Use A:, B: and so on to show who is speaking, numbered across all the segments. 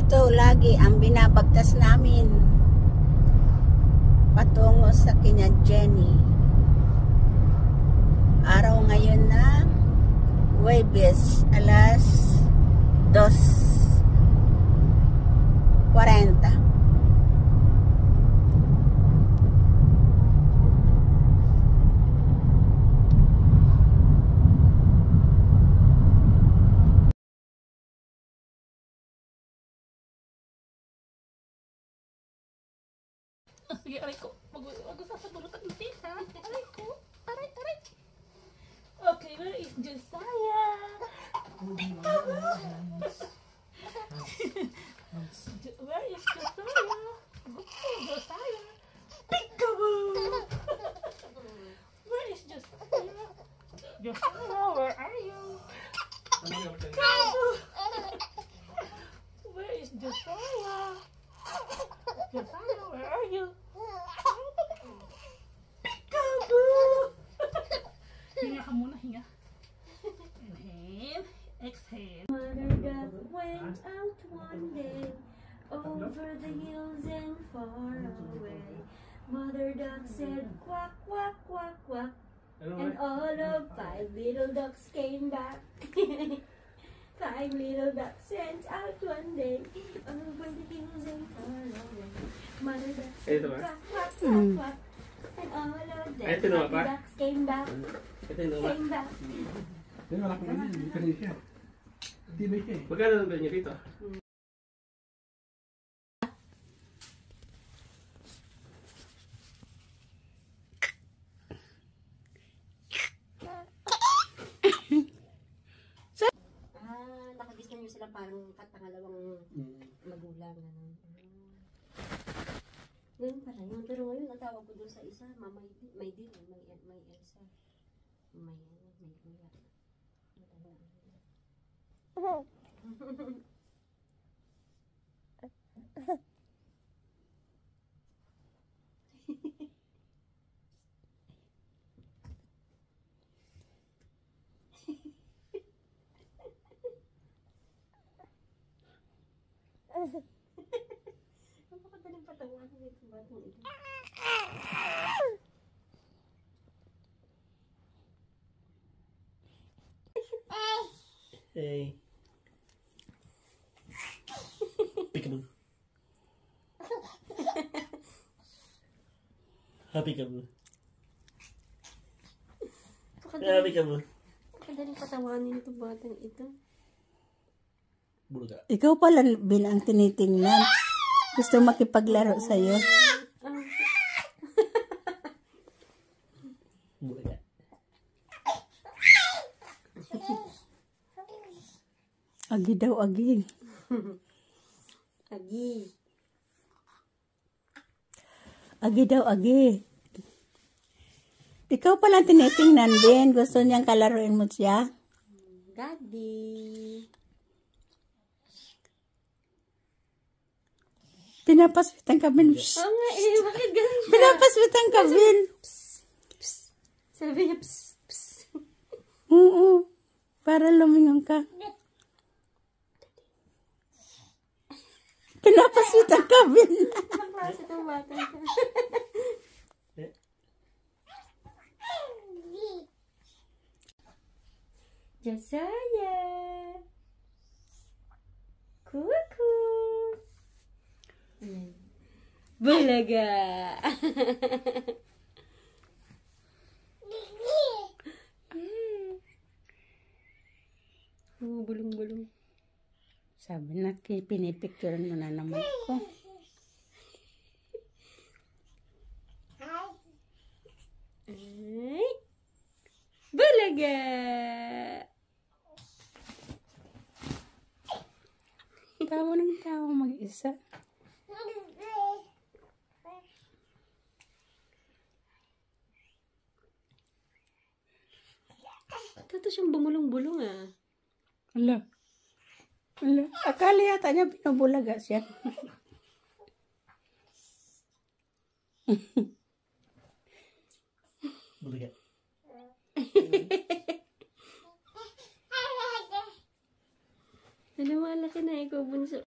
A: Ito lagi ang binabagtas namin patungo sa kina Jenny. Araw ngayon ng Huwebes, alas 2:40.
B: Sige, aray ko. Mag-sasabunutan ng tita. Aray ko. Aray. Okay, where is Josiah? Where is Josiah? Josiah. Peekaboo! Where is Josiah? Josiah, where are you? Peekaboo! Where is Josiah? Josiah, where are you? Peekaboo! Hinga ka muna, hinga. Inhale, exhale.
C: Mother duck went out one day over the hills and far away. Mother duck said quack, quack, quack, quack. And all of 5 little ducks came back. 5 little ducks went out one day over the hills and far away. Mother duck said quack, quack, quack, quack. And all of them 5 ducks came back. Came back.
D: Wala ko ganyan, hindi ka rin siya. Hindi ba siya eh?
E: Magkano ang niya dito?
C: Nakagis na nyo sila parang katangalawang magulang. Ngayon pala yun. Pero ngayon, natawag ko doon sa isa, may din, may Elsa. May kuya. Napakadaling patawanan nito batang ito.
E: Hey. Peekaboo. Peekaboo. Peekaboo.
C: Napakadaling patawanan nito batang ito.
E: Bulaga.
A: Ikaw pala bilang tinitingnan. Gusto makipaglaro sa'yo.
E: Bulaga.
A: Agi daw, agi.
C: Agi.
A: Agi daw, agi. Ikaw pala tinitingnan din. Gusto niyang kalaruin mo siya.
C: Daddy.
A: Pinapaswit ang kabin.
C: Oo nga eh, bakit ganun siya?
A: Pinapaswit ang kabin.
C: Sabi niya, psst, psst.
A: Oo. Para lumingon ka. Pinapaswit ang kabin.
C: Ang klase itong bata ka. Josiah. Kuku. Bulaga. Bulong-bulong.
A: Sabi na, pinipicturean mo na naman ko.
C: Ay. Bulaga.
A: Tawa ng tawa mag-isa.
C: Ito siyang bumulong-bulong ah.
A: Ala. Akala yata niya pinabulaga siya.
E: Bulaga.
C: Lumalaki na ikaw bunso.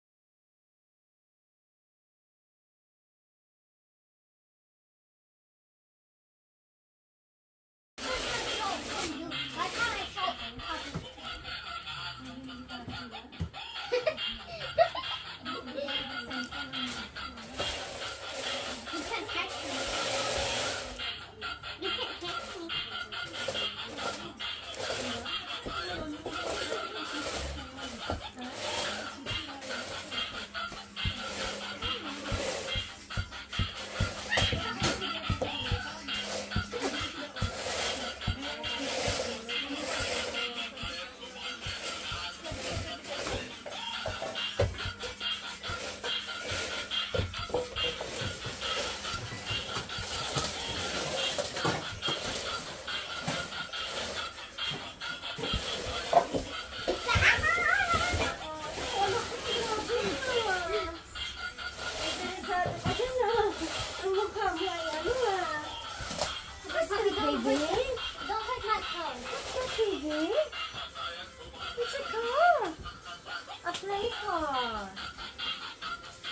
C: play car.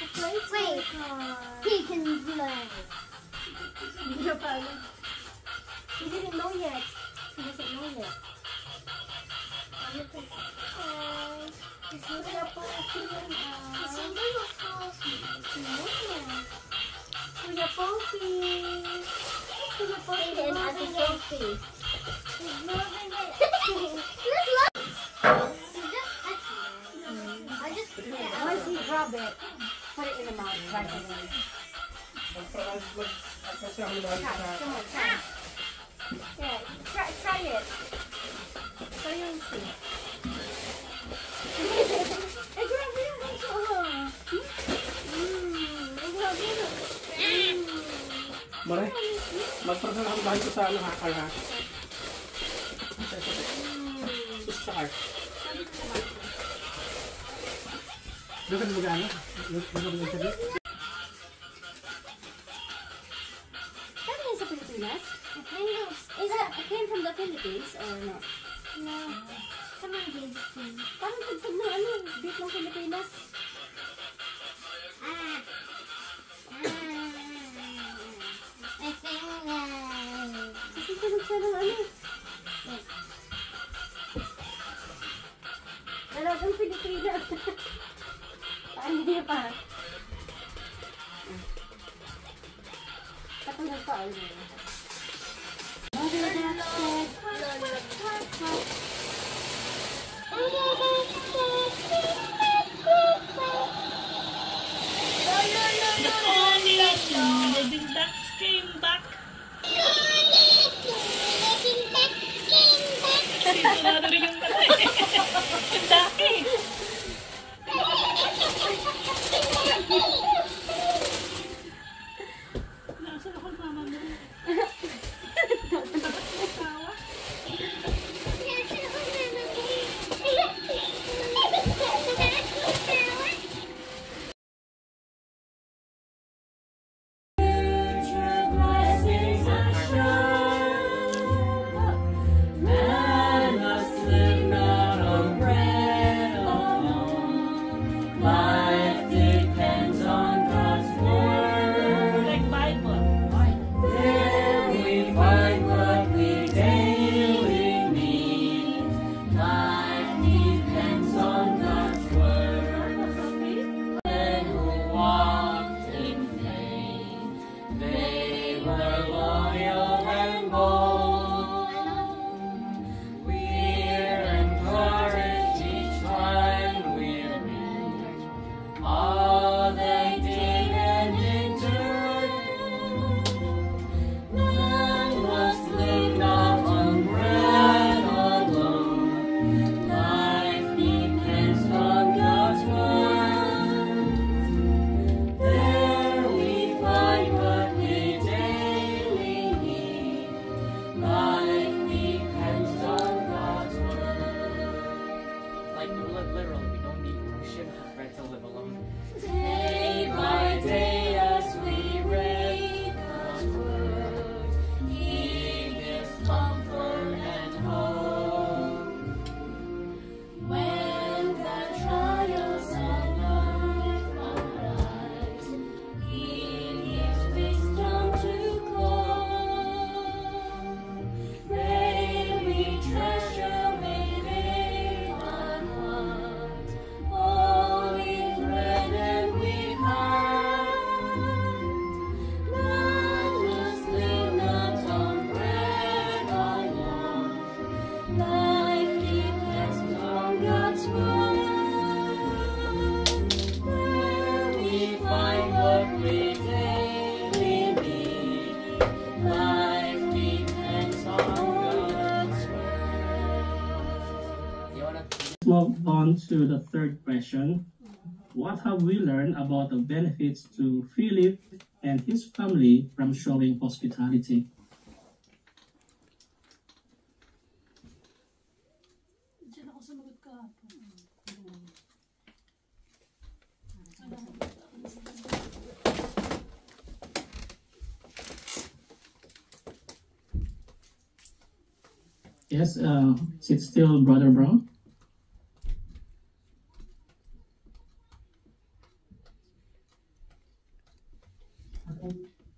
C: A play
F: Wait.
C: car.
F: He can play.
C: Hindi na pa alam. He didn't know yet. He doesn't know yet. Ano to? Kasi na po Kuya Poppy. Kuya Poppy and Ate Sophie.
F: He's moving it. Look, look. He's just touching it. I just put it out.
C: Once he grab it, put it in the mouth right away. Try. Come on, try. Yeah, try it. Try yung see. Ay, grabe yung ganito. Ay, grabe yun.
D: Mare, magpapasalamat ko sa ano hakal ha. Sa car. Doon ka mag-ano? Doon ka mag-interview?
C: That is sa Pilipinas? It came from the Philippines or no?
F: No. Someone gave it to me.
C: Parang tagtag na ano, beef ng Pilipinas.
F: Ah. I think
C: Kasi tulog siya ng ano. Talagang Pilipinas. Hindi pa. Katulad pa ano. Mother duck said, quack, quack, quack.
B: The pony, the big ducks came back. Sinunod rin yung tatay. Ang daki. Nasaan ako mama mo? Like Bible.
G: Like literally, we don't need ship bread to live alone.
C: Day by day as we read God's word, He gives comfort and hope. When the trials of life arise, He gives wisdom to cope. May we treasure within our hearts all we've read and we've heard. None must live not on bread alone. Life depends on God's word. There we find what we daily need. Life depends on God's word.
G: You wanna?
E: Move on to the third question. What have we learned about the benefits to Philip and his family from showing hospitality?
B: Diyan ako sumagot kahapon.
E: Yes, is it still Brother Brown?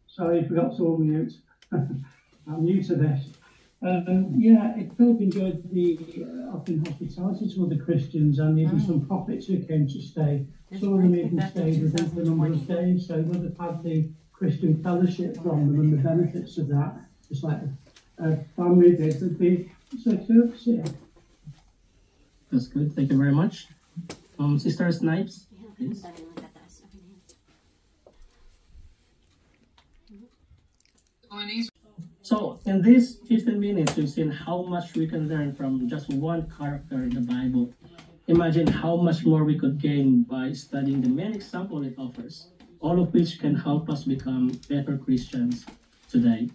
H: Sorry, I forgot to unmute. I'm new to this. Yeah, Philip enjoyed the offering hospitality to other Christians and even some prophets who came to stay. Some of them even stayed with them for a number of days, so would have had the Christian fellowship from them and the benefits of that, just like a family did, would be so courtesy.
E: That's good. Thank you very much. Sister Snipes, please. So, in these 15 minutes, we've seen how much we can learn from just one character in the Bible. Imagine how much more we could gain by studying the many examples it offers, all of which can help us become better Christians today.